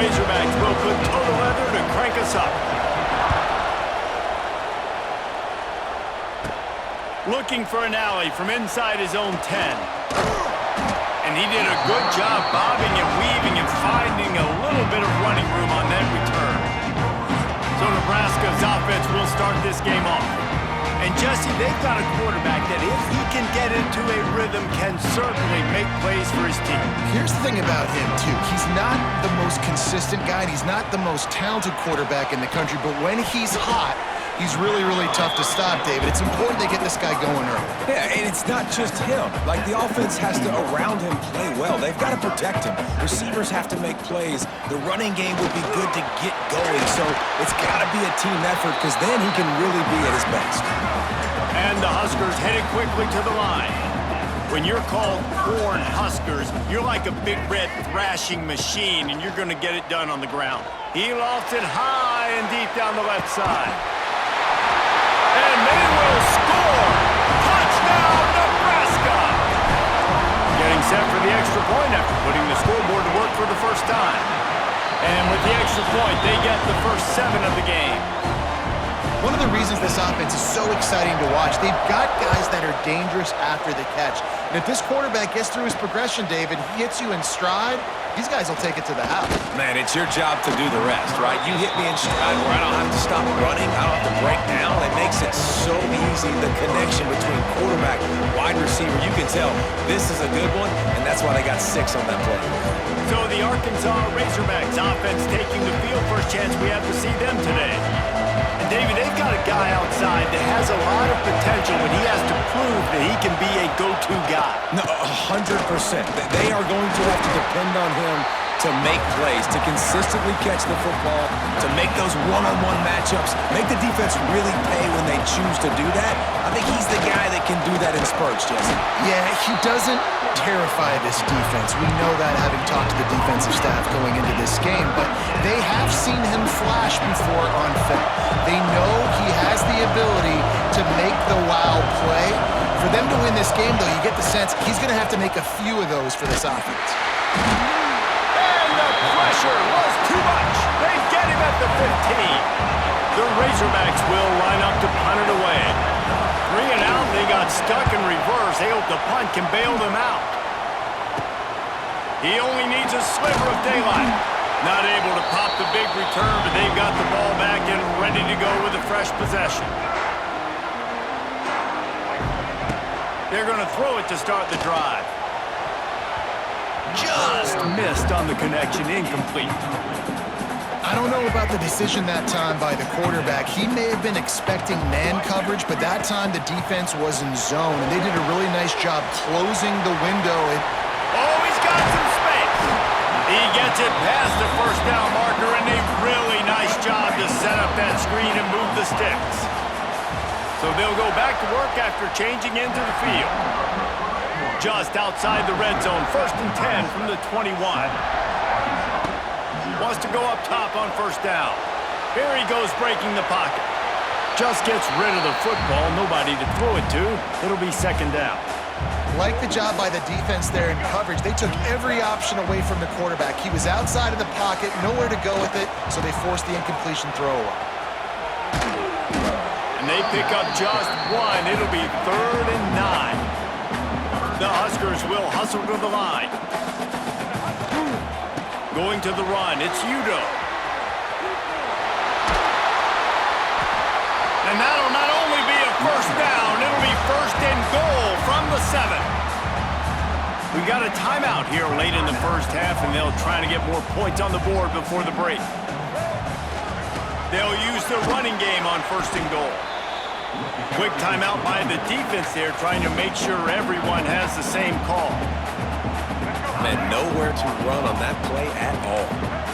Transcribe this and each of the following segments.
Razorbacks will put total leather to crank us up. Looking for an alley from inside his own 10. And he did a good job bobbing and weaving and finding a little bit of running room on that return. So Nebraska's offense will start this game off. And Jesse, they've got a quarterback that if he can get into a rhythm can certainly make plays for his team. Here's the thing about him, too. He's not the most consistent guy. He's not the most talented quarterback in the country. But when he's hot, he's really, really tough to stop, David. It's important they get this guy going early. Yeah, and it's not just him. Like, the offense has to, around him, play well. They've got to protect him. Receivers have to make plays. The running game will be good to get going. So it's got to be a team effort because then he can really be at his best. And the Huskers headed quickly to the line. When you're called Corn Huskers, you're like a big red thrashing machine, and you're going to get it done on the ground. He lofts it high and deep down the left side. And they will score! Touchdown, Nebraska! Getting set for the extra point after putting the scoreboard to work for the first time. And with the extra point, they get the first 7 of the game. One of the reasons this offense is so exciting to watch, they've got guys that are dangerous after the catch. And if this quarterback gets through his progression, David, he hits you in stride, these guys will take it to the house. Man, it's your job to do the rest, right? You hit me in stride where I don't have to stop running. I don't have to break down. It makes it so easy, the connection between quarterback, wide receiver. You can tell this is a good one, and that's why they got 6 on that play. So the Arkansas Razorbacks offense taking the field. First chance we have to see them today. And David, they've got a guy outside that has a lot of potential, but he has to prove that he can be a go-to guy. No, 100%. They are going to have to depend on him to make plays, to consistently catch the football, to make those one-on-one matchups, make the defense really pay when they choose to do that. I think he's the guy that can do that in spurts, Jesse. Yeah, he doesn't terrify this defense. We know that having talked to the defensive staff going into this game, but they have seen him flash before on film. They know he has the ability to make the wow play. For them to win this game, though, you get the sense he's going to have to make a few of those for this offense. And the pressure was too much. They get him at the 15. The Razorbacks will line up to punt it away. 3 and out, they got stuck in reverse. They hope the punt can bail them out. He only needs a sliver of daylight. Not able to pop the big return, but they've got the ball back and ready to go with a fresh possession. They're going to throw it to start the drive. Just missed on the connection, incomplete. I don't know about the decision that time by the quarterback. He may have been expecting man coverage, but that time the defense was in zone, and they did a really nice job closing the window. Oh, he's got some space. He gets it past the first down marker, and a really nice job to set up that screen and move the sticks. So they'll go back to work after changing into the field. Just outside the red zone, 1st and 10 from the 21. Wants to go up top on first down. Here he goes breaking the pocket. Just gets rid of the football, nobody to throw it to. It'll be 2nd down. Like the job by the defense there in coverage. They took every option away from the quarterback. He was outside of the pocket, nowhere to go with it, so they forced the incompletion throwaway. And they pick up just 1. It'll be 3rd and 9. The Huskers will hustle to the line. Going to the run, it's Udo. And that'll not only be a first down, it'll be 1st and goal from the 7. We got a timeout here late in the first half, and they'll try to get more points on the board before the break. They'll use the running game on 1st and goal. Quick timeout by the defense there, trying to make sure everyone has the same call. Man, nowhere to run on that play at all.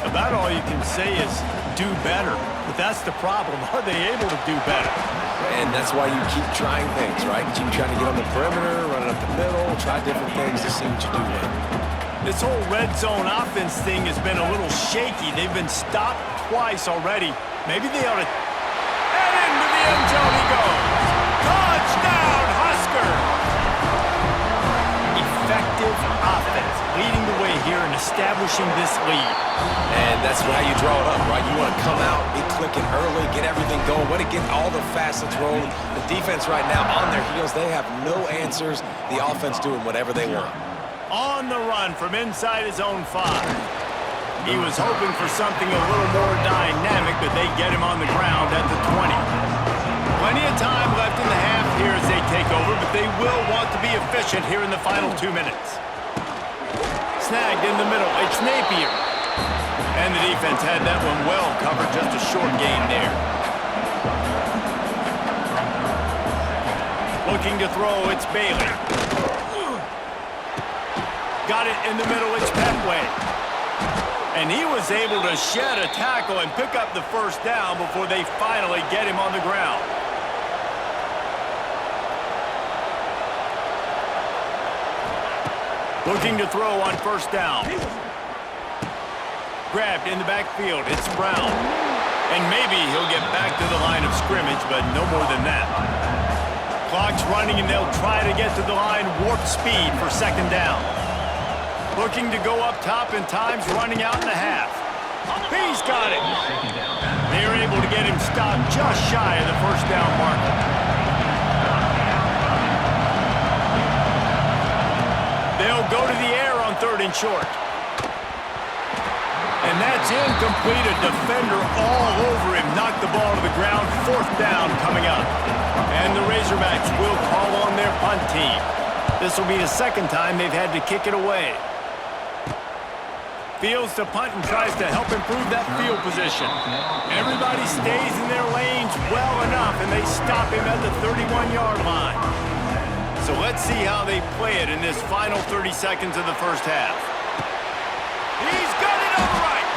About all you can say is do better. But that's the problem. Are they able to do better? And that's why you keep trying things, right? Keep trying to get on the perimeter, run it up the middle, try different things to see what you do there. This whole red zone offense thing has been a little shaky. They've been stopped twice already. Maybe they ought to... And into the end zone he goes. Touchdown, Huskers! Effective offense leading the way here in a establishing this lead. And that's how you draw it up, right? You want to come out, be clicking early, get everything going, want to get all the facets rolling. The defense right now on their heels, they have no answers. The offense doing whatever they want. On the run from inside his own 5. He was hoping for something a little more dynamic, but they get him on the ground at the 20. Plenty of time left in the half here as they take over, but they will want to be efficient here in the final 2 minutes. Snagged in the middle, it's Napier. And the defense had that one well covered, just a short gain there. Looking to throw, it's Bailey. Got it in the middle, it's Petway. And he was able to shed a tackle and pick up the first down before they finally get him on the ground. Looking to throw on first down. Grabbed in the backfield, it's Brown. And maybe he'll get back to the line of scrimmage, but no more than that. Clock's running and they'll try to get to the line warp speed for second down. Looking to go up top and time's running out in the half. He's got it. They're able to get him stopped just shy of the first down marker. They'll go to the air on 3rd and short. And that's incomplete. A defender all over him. Knocked the ball to the ground. 4th down coming up. And the Razorbacks will call on their punt team. This will be the 2nd time they've had to kick it away. Fields to punt and tries to help improve that field position. Everybody stays in their lanes well enough, and they stop him at the 31-yard line. So let's see how they play it in this final 30 seconds of the first half. He's got it on the right.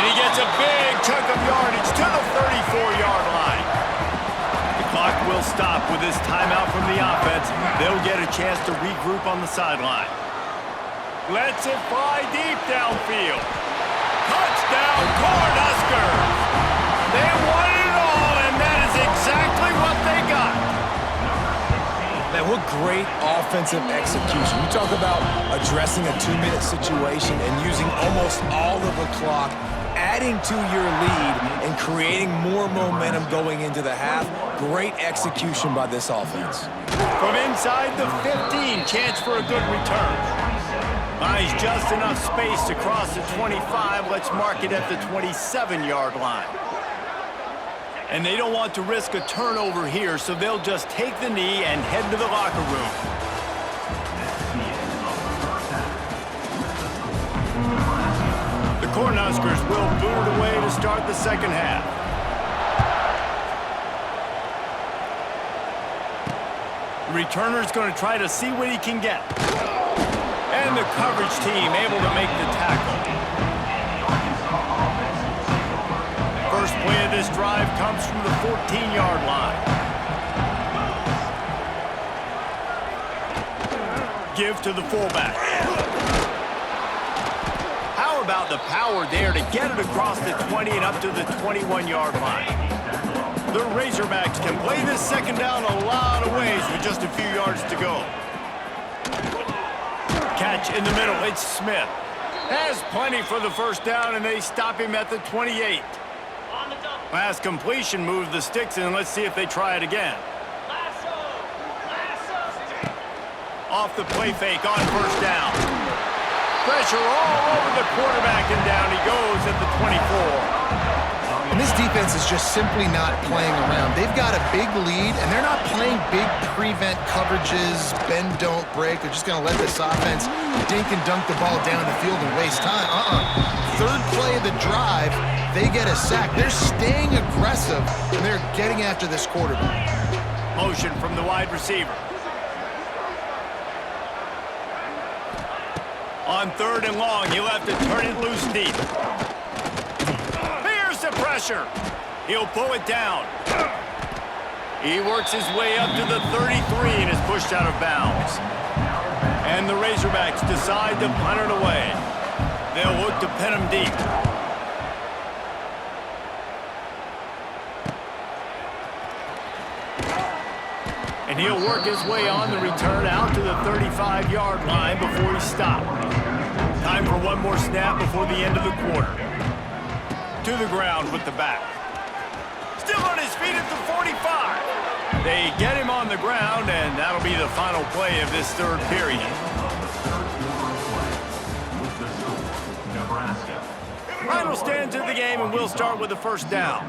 And he gets a big chunk of yardage to the 34-yard line. The clock will stop with this timeout from the offense. They'll get a chance to regroup on the sideline. Lets it fly deep downfield. Touchdown, Cornhuskers! They won it all, and that is exactly what they got. Man, what great offensive execution. You talk about addressing a 2-minute situation and using almost all of the clock, adding to your lead and creating more momentum going into the half. Great execution by this offense. From inside the 15, chance for a good return. Buys just enough space to cross the 25. Let's mark it at the 27-yard line. And they don't want to risk a turnover here, so they'll just take the knee and head to the locker room. The Cornhuskers will boot it away to start the second half. The returner's going to try to see what he can get. And the coverage team able to make the tackle. First play of this drive comes from the 14-yard line. Give to the fullback. How about the power there to get it across the 20 and up to the 21-yard line? The Razorbacks can play this second down a lot of ways with just a few yards to go. Catch in the middle, it's Smith. Has plenty for the first down, and they stop him at the 28. Last completion moved the sticks, and let's see if they try it again. Off the play fake on first down. Pressure all over the quarterback, and down he goes at the 24. And this defense is just simply not playing around. They've got a big lead, and they're not playing big prevent coverages, bend, don't break. They're just going to let this offense dink and dunk the ball down the field and waste time. Third play of the drive, they get a sack. They're staying aggressive, and they're getting after this quarterback. Motion from the wide receiver. On 3rd and long, he'll have to turn it loose deep. The pressure. He'll pull it down. He works his way up to the 33 and is pushed out of bounds. And the Razorbacks decide to punt it away. They'll look to pin him deep. And he'll work his way on the return out to the 35-yard line before he's stopped. Time one more snap before the end of the quarter. To the ground with the back. Still on his feet at the 45. They get him on the ground, and that'll be the final play of this third period. Nebraska. Final stands of the game, and we'll start with the first down.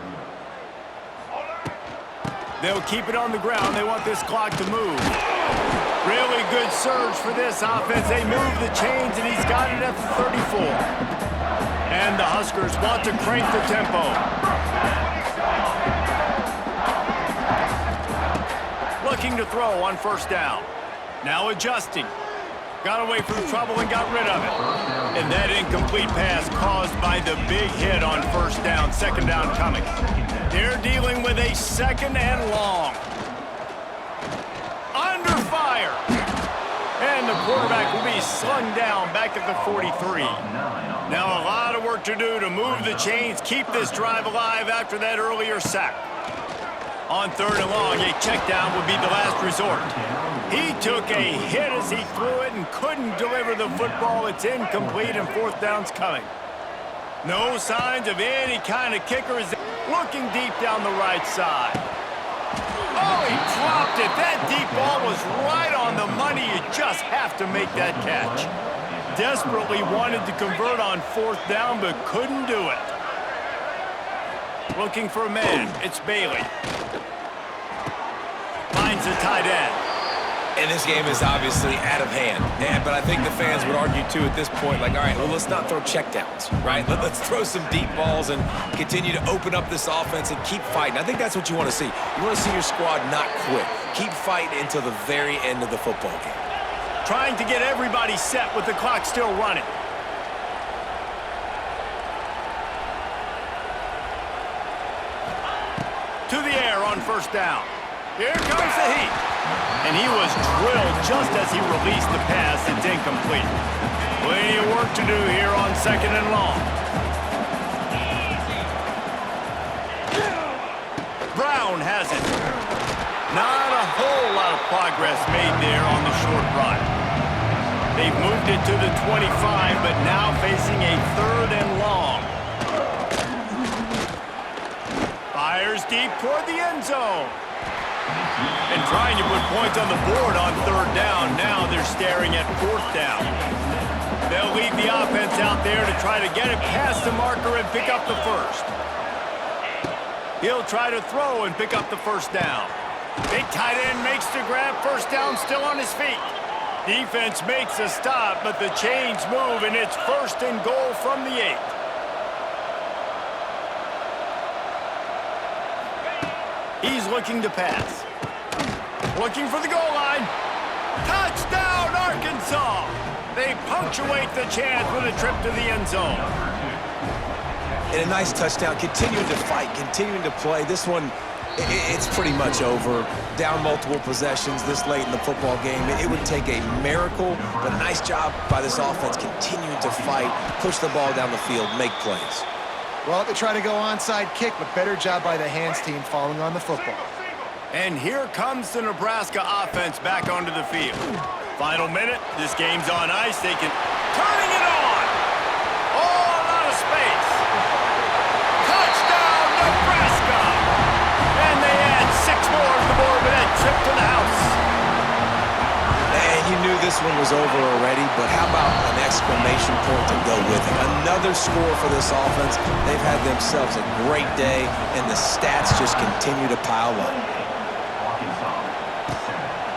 They'll keep it on the ground. They want this clock to move. Really good surge for this offense. They move the chains, and he's got it at the 34. And the Huskers want to crank the tempo. Looking to throw on first down. Now adjusting. Got away from trouble and got rid of it. And that incomplete pass caused by the big hit on first down. Second down coming. They're dealing with a second and long. Under fire. And the quarterback will be slung down back at the 43. Now a lot of work to do to move the chains, keep this drive alive after that earlier sack. On third and long, a check down would be the last resort. He took a hit as he threw it and couldn't deliver the football. It's incomplete and fourth down's coming. No signs of any kind of kicker. Is looking deep down the right side. Oh, he dropped it. That deep ball was right on the money. You just have to make that catch. Desperately wanted to convert on fourth down, but couldn't do it. Looking for a man. It's Bailey. Finds the tight end. And this game is obviously out of hand. But I think the fans would argue, too, at this point, like, all right, well, let's not throw checkdowns, right? Let's throw some deep balls and continue to open up this offense and keep fighting. I think that's what you want to see. You want to see your squad not quit. Keep fighting until the very end of the football game. Trying to get everybody set with the clock still running. To the air on first down. Here comes the heat. And he was drilled just as he released the pass. It's incomplete. Plenty of work to do here on second and long. Brown has it. Not a whole lot of progress made there on the short run. They've moved it to the 25, but now facing a third and long. Fires deep toward the end zone. And trying to put points on the board on third down. Now they're staring at fourth down. They'll lead the offense out there to try to get it past the marker and pick up the first. He'll try to throw and pick up the first down. Big tight end makes the grab. First down still on his feet. Defense makes a stop, but the chains move, and it's first and goal from the 8. He's looking to pass. Looking for the goal line. Touchdown, Arkansas! They punctuate the chance with a trip to the end zone. And a nice touchdown. Continuing to fight, continuing to play. This one, it's pretty much over. Down multiple possessions this late in the football game. It would take a miracle, but a nice job by this offense continuing to fight, push the ball down the field, make plays. Well, they try to go onside kick, but better job by the hands team falling on the football. And here comes the Nebraska offense back onto the field. Final minute, this game's on ice. They can... Turning it on! Oh, a lot of space. Touchdown, Nebraska! And they add 6 more to the board with that trip to the house. And you knew this one was over already, but how about an exclamation point to go with it? Another score for this offense. They've had themselves a great day, and the stats just continue to pile up.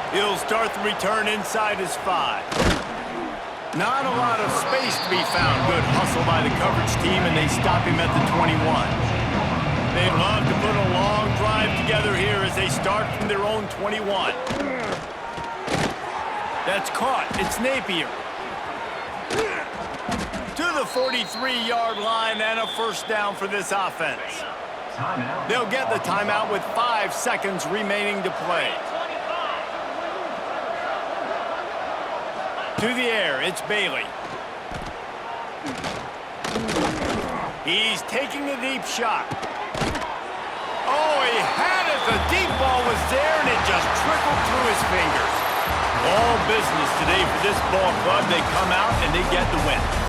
He'll start the return inside his 5. Not a lot of space to be found. Good hustle by the coverage team, and they stop him at the 21. They love to put a long drive together here as they start from their own 21. That's caught. It's Napier. To the 43-yard line and a first down for this offense. They'll get the timeout with 5 seconds remaining to play. To the air, it's Bailey. He's taking a deep shot. Oh, he had it. The deep ball was there, and it just trickled through his fingers. All business today for this ball club. They come out, and they get the win.